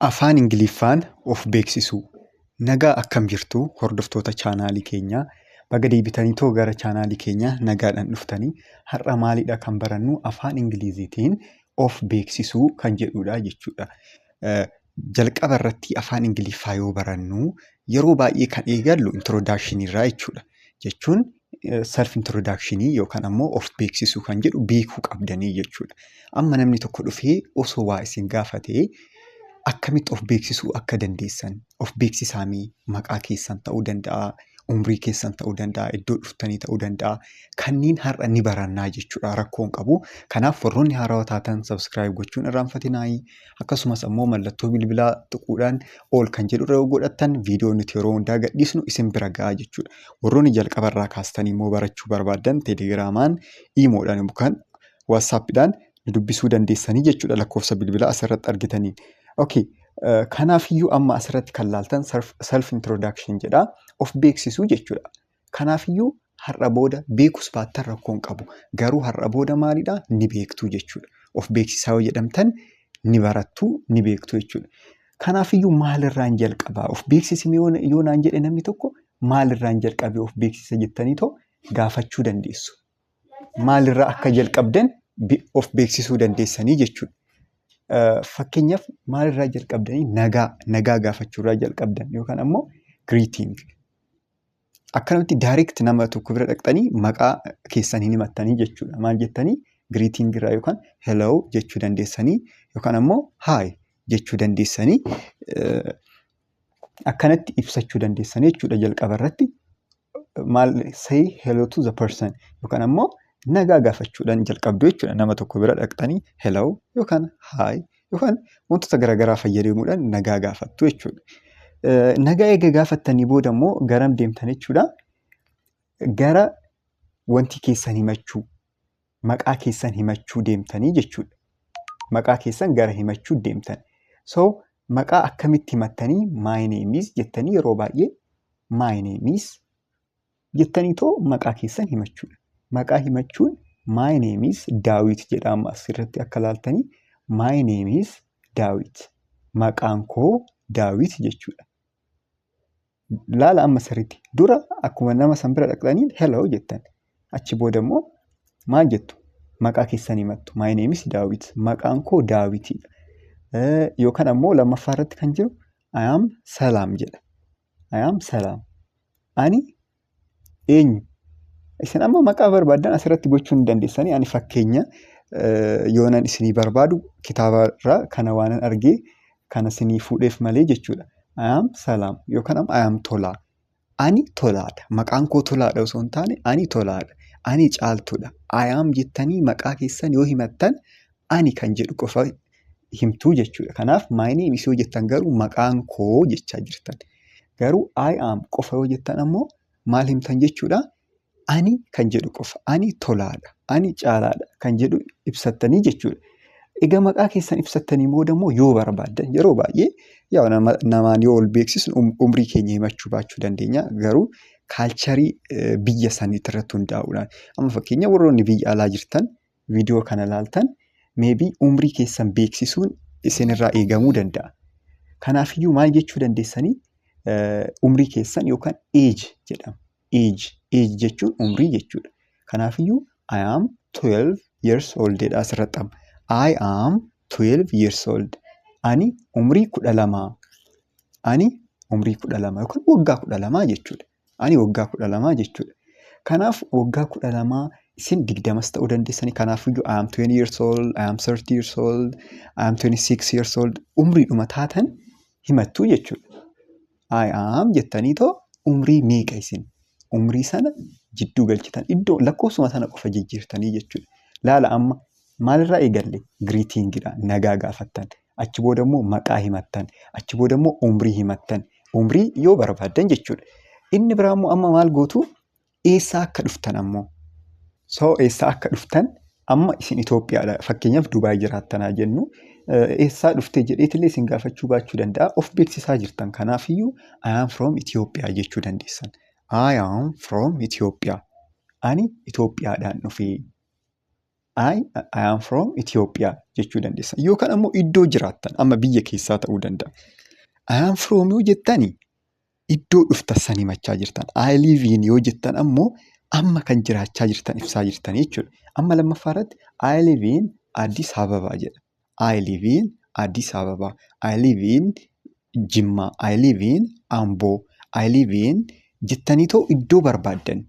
Afaan Ingiliffaan of beeksisuu. Nagaa akkam jirtu hordoftoota chaanaalii keenyaa. Baga deebitanii gara chaanaalii keenyaa nagaadhaan dhuftanii. Har'a maalidha kan barannu afaan Ingiliziitiin of beeksisuu kan jedhudha jechuudha. Jalqaba irratti afaan Ingiliffaa yoo barannu yeroo baay'ee kan eegallu introdakshinii irraa jechuudha. Jechuun self introdakshinii yookaan ammoo of beeksisuu kan jedhu beekuu qabdanii jechuudha. Amma namni tokko dhufee osoo waa isin gaafatee akkamitti of beeksisuu akka dandeessan, of beeksisaamii maqaa keessan ta'uu danda'a, umrii keessan ta'uu danda'a, iddoo dhuftanii ta'uu danda'a. Kanneen har'a ni barannaa jechuudha. Rakkoon qabu. Kanaaf warroonni haarawaa taatan subscribe gochuun irraanfatinaayi. Akkasumas ammoo mallattoo bilbilaa tuquudhaan ol kan jedhu irra godhattan viidiyoo nuti yeroo hundaa gadhiisnu isin bira gahaa jechuudha. Warroonni jalqabarraa kaastanii immoo barachuu barbaadan teelegiraamaan, iimoodhaan yookaan waatsaappiidhaan nu dubbisuu dandeessanii jechuudha. Lakkoofsa bilbilaa asirratti argitanii. Okay. Kanaafiyyuu amma asirratti kan laaltan self introduction jedha. Of beeksisuu jechuudha. Kanaafiyyuu har'a booda beekus baattan rakkoon qabu. Garuu har'a booda maalidha? Ni beektuu jechuudha. Of beeksisaa yoo jedhamtan ni barattuu, ni beektuu jechuudha. Kanaafiyyuu maalirraan jalqabaa? Of beeksisni yoo naan jedhe namni tokko maalirraan jalqabee of beeksisa jettanii gaafachuu dandeessu. Maalirraa akka jalqabdan of beeksisuu dandeessanii jechuudha. Fakkeenyaaf maalirraa jalqabdanii nagaa gaafachuurraa jalqabdan yookaan ammoo greeting. Akkanumatti direct nama tokko bira dhaqxanii maqaa keessan hin himattanii jechuudha. Maal jettanii greeting irraa yookaan hello jechuu dandeessanii yookaan ammoo hi jechuu dandeessanii akkanatti ibsachuu dandeessanii jechuudha. Jalqaba irratti maal say hello to the person yookaan ammoo nagaa gaafachuudhaan jalqabdu jechuudha. Nama tokko bira dhaqxanii hello yookaan hi yookaan wantoota garaagaraa fayyadamuudhaan nagaa gaafattu jechuudha. Nagaa eega gaafattanii booda immoo garam deemtan jechuudha. Gara wanti keessan himachuu, maqaa keessan himachuu deemtanii jechuudha. Maqaa keessan gara himachuu deemtan. So maqaa akkamitti himattanii my name is jettanii yeroo baay'ee my name is jettanii maqaa keessan himachuudha. Maqaa himachuun my name is Daawit jedhama asirratti akka laaltanii my name is Daawit. Maqaan koo Daawit jechuudha. Laala amma sirriitti dura akkuma nama san bira dhaqxanii hello jettan. Achi booda immoo maal jettu? Maqaa keessan himattu. My name is Daawit. Maqaan koo Daawitidha. Yookaan ammoo lammaffaa irratti kan jiru I am Salaam jedha. I am Salaam. Ani eenyu? Isin amma maqaa barbaadan asirratti gochuu ni dandeessanii. Ani fakkeenya yoonan isinii barbaadu kitaabarraa kana waanan argee kana isinii fuudheef malee jechuudha. I am Salaam yookaan I am Tolaa. Ani Tolaadha. Maqaan koo Tolaadha osoo hin taane ani Tolaadha. Ani Caaltuudha. I am jettanii maqaa keessan yoo himattan ani kan jedhu qofa himtuu jechuudha. Kanaaf my name is yoo jettan garuu maqaan koo jechaa jirtan. Garuu I am qofa yoo jettan ammoo maal himtan jechuudha? Ani kan jedhu qofa. Ani Tolaadha. Ani Caalaadha kan jedhu ibsattanii jechuudha. Egaa maqaa keessan ibsattanii booda immoo yoo barbaadan yeroo baay'ee namaan yoo ol beeksisnu umrii keenya himachuu baachuu dandeenya. Garuu kaalcharii biyya saniitti irratti hundaa'uudhaan. Amma fakkeenya warroonni biyya alaa jirtan viidiyoo kana laaltan maybe umrii keessan beeksisuun isinirraa eegamuu danda'a. Kanaafiyyuu maal jechuu dandeessanii umrii keessan yookaan age jedhama. Age jechuun umrii jechuudha. Kanaafiyyuu I am 12 years old jedha asirratti amma. I am 12 years old. Ani umrii 12. Ani umrii 12 yookaan waggaa 12 jechuudha. Ani waggaa 12 jechuudha. Kanaaf waggaa 12 isin 20 ta'uu dandeessanii. Kanaafiyyuu I am 20 years old, I am 30 years old, I am 26 years old. Umriidhuma taatan himattuu jechuudha. I am jettanii umrii meeqa isin? Umrii sana jidduu galchitan iddoo lakkoofsuma sana qofa jijjiirtanii jechuudha. Laala amma maalirraa eegalle? Greetingidha. Nagaa gaafattan. Achi booda immoo maqaa himattan. Achi booda immoo umrii himattan. Umrii yoo barbaadan jechuudha. Inni biraa immoo amma maal gootu? Eessaa akka dhuftan ammoo. So eessaa akka dhuftan amma isin Itoophiyaadha. Fakkeenyaaf Dubaay jiraattanaa jennu. Eessaa dhuftee jedheetillee isin gaafachuu baachuu danda'a. Of beeksisaa jirtan. Kanaafiyyuu I am from Itoophiyaa jechuu dandeessan. I am from Ethiopia. Ani Itoophiyaadhaan dhufee. I am from Ethiopia jechuu dandeessa. Yookaan ammoo iddoo jiraattan amma biyya keessaa ta'uu danda'a. I am from yoo jettani iddoo dhuftan san himachaa jirtan. I live in yoo jettan ammoo amma kan jiraachaa jirtan ibsaa jirtan jechuudha. Amma lammaffaa irratti I live in Addis Ababa jedha. I live in Addis Ababa. I live in Jimma. I live in Amboo. I live in jettaniitoo iddoo barbaaddan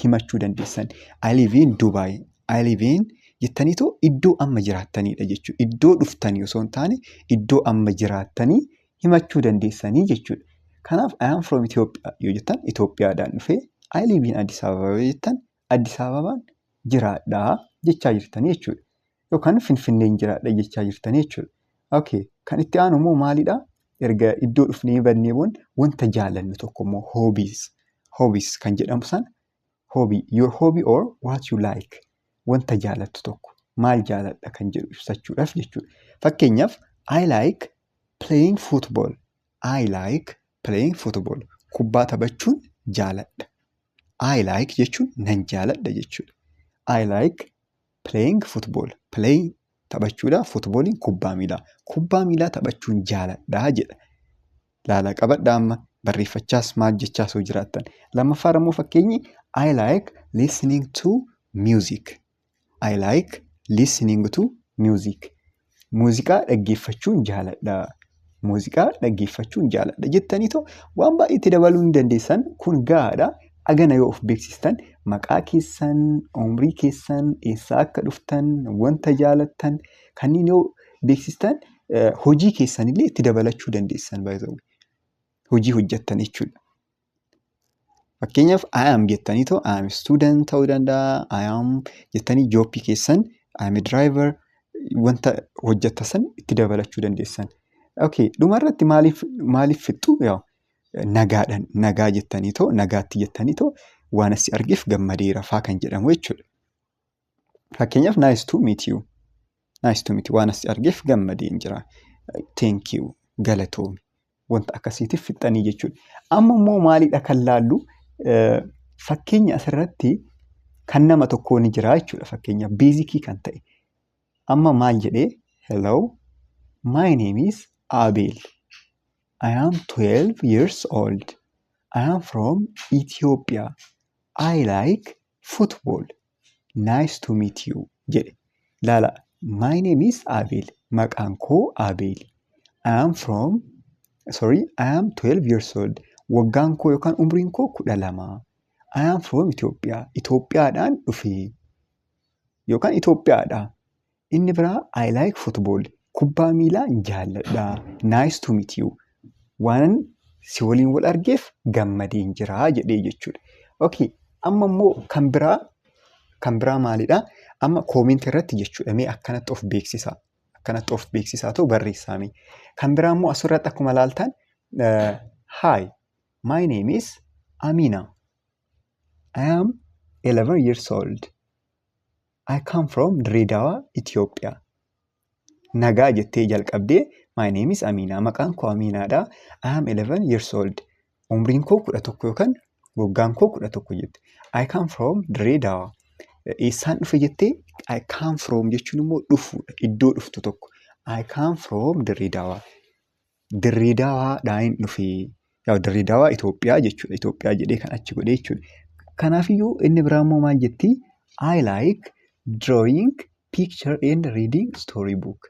himachuu dandeessan. I live in Dubai. I live in jettaniitoo iddoo amma jiraattaniidha jechuudha. Iddoo dhuftanii osoo hin taane iddoo amma jiraattanii himachuu dandeessanii jechuudha. Kanaaf I am from Ethiopia yoo jettan Itoophiyaadhaan dhufee I live in Addis Ababa yoo jettan Addis Ababaan jiraadhaa jechaa jirtanii jechuudha. Yookaan Finfinneen jiraadha jechaa jirtanii jechuudha. Okay, kan itti aanu immoo maalidhaa? Erga iddoo dhufnee badnee wanta jaalannu tokko immoo hobbies kan jedhamu sana hobby, your hobby or what you like. Wanta jaalattu tokko maal jaaladha kan jedhu ibsachuudhaaf jechuudha. Fakkeenyaaf I like playing football. I like playing football. Kubbaa taphachuun jaaladha. I like jechuun nan jaaladha jechuudha. I like playing football. Playing taphachuudha. Footballiin kubbaa miilaa. Kubbaa miilaa taphachuun jaaladha jedha. Laala qabadha amma barreeffachaas maal jechaas yoo jiraattan. Lammaffaa immoo fakkeenyi I like listening to music. I like listening to music. Muuziqaa dhaggeeffachuun jaaladha. Muuziqaa dhaggeeffachuun jaaladha jettaniitoo waan baay'eetti dabaluu ni dandeessan. Kun gahaadha. Agana yoo of beeksistan maqaa keessan, umrii keessan, eessaa akka dhuftan, wanta jaalattan kanneen yoo beeksistan hojii keessanillee itti dabalachuu dandeessan. Hojii hojjettan jechuudha. Fakkeenyaaf I am jettaniitoo I am student ta'uu danda'a. I am jettanii jooppii keessan I am a driver wanta hojjettasan itti dabalachuu dandeessan. Okay, dhumarratti maaliif fixxu? Nagaadhaan nagaa jettaniitoo nagaatti jettaniitoo waan asi argeef gammadeera faa kan jedhamu jechuudha. Fakkeenyaaf nice to meet you. Nice to meet you waan asi argeef gammadeen jira. Thank you galatoomi. Wanta akkasiitiif fixxanii jechuudha. Amma immoo maalidha kan laallu? Fakkeenya asirratti kan nama tokkoo ni jira jechuudha. Fakkeenya beezikii kan ta'e. Amma maal jedhee? Hello, my name is Abel. I am 12 years old. I am from Ethiopia. I like football. Nice to meet you. jedhe. Laala, my name is Abel. Maqaan koo Abel. I am 12 years old. Waggaan koo yookaan umriin koo 12. I am from Ethiopia. Itoophiyaadhaan dhufee yookaan Itoophiyaadha. Inni biraa I like football. Kubbaa miilaa jaalladha. Nice to meet you. Waan si waliin wal argeef gammadeen jira jedhee jechuudha. Okay, amma immoo kan biraa maalidha? Amma koomentii irratti jechuudha. Mee akkanatti of beeksisaa. Akkanatti of beeksisaa ta'u barreessaami. Kan biraa immoo asirratti akkuma laaltan hi. My name is Amina. I am 11 years old. I come from Dreddawa, Ethiopia. Nagaa jettee jalqabdee my name is Amina. Maqaan koo Aminaadha. I am 11 years old. Umriin koo 11 yookaan waggaan koo 11 jette. I come from Dreddawa. Eessaan dhufe jettee I come from jechuun immoo dhufuudha. Iddoo dhuftu tokko. I come from Dreddawa. Dreddawaadhaan dhufee. Dreddawa Itoophiyaa jechuudha. Itoophiyaa jedhee kan achi godhee jechuudha. Kanaafiyyuu inni biraa immoo maal jettii? I like drawing picture and reading storybook.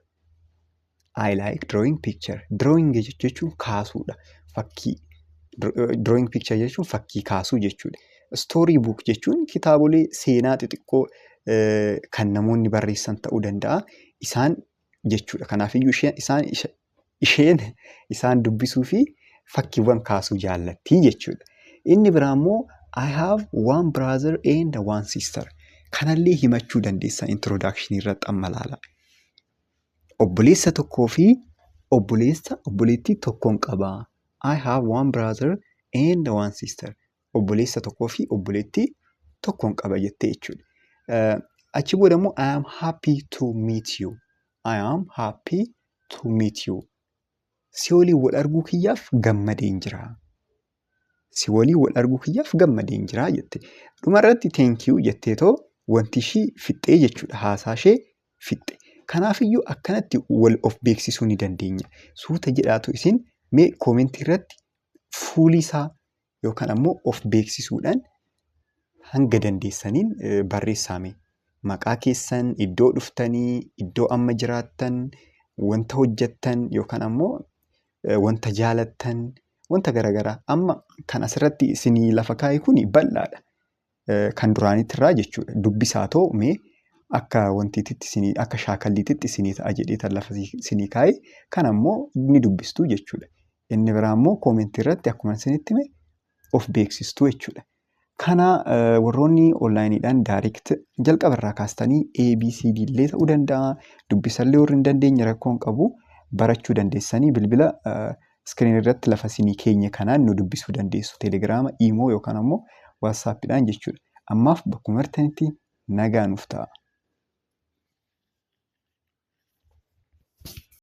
I like drawing picture. Drawing jechuun kaasuudha. Fakkii. Drawing picture jechuun fakkii kaasuu jechuudha. Storybook jechuun kitaabolee seenaa xixiqqoo kan namoonni barreessan ta'uu danda'a. Isaan jechuudha. Kanaafiyyuu isheen isaan dubbisuu fi fakkiiwwan kaasuu jaallattii jechuudha. Inni biraa immoo I have one brother and one sister. Kanallee himachuu dandeessa introduction irratti amma laala. Obboleessa tokkoo fi obboleettii tokkoon qaba. I have one brother and one sister. Obboleessa tokkoo fi obboleettii tokkoon qaba jettee jechuudha. Achi booda immoo I am happy to meet you. I am happy to meet you. Si waliin wal arguu kiyyaaf gammadeen jira. Si waliin wal arguu kiyyaaf gammadeen jira jette. Dhumarratti thank you jetteetoo wanti ishii fixxee jechuudha. Haasaa ishee fixxe. Kanaafiyyuu akkanatti wal of beeksisuu ni dandeenya. Suuta jedhaatu isin mee koomentii irratti fuulii isaa yookaan ammoo of beeksisuudhaan hanga dandeessaniin barreessaame. Maqaa keessan, iddoo dhuftanii, iddoo amma jiraattan, wanta hojjettan yookaan ammoo wanta jaalattan, wanta garaagaraa. Amma kan asirratti isinii lafa kaa'e kuni bal'aadha. Kan duraanitirraa jechuudha. Dubbisaa ta'u mee akka wantiititti isinii akka shaakalliititti isinii ta'a jedhee tan lafa isinii kaa'e kan ammoo ni dubbistuu jechuudha. Inni biraa immoo koomentii irratti akkuma isinitti hime of beeksistuu jechuudha. Kana warroonni onlaayiniidhaan daayirekt jalqabarraa kaastanii ABCD illee ta'uu danda'a. Dubbisallee warri hin dandeenye rakkoo hin qabu. Barachuu dandeessanii bilbila iskiriinii irratti lafa isinii keenye kanaan nu dubbisuu dandeessu. Teelegiraama, iimoo yookaan ammoo waatsaappiidhaan jechuudha. Ammaaf bakkuma jirtanitti nagaa nuuf ta'a.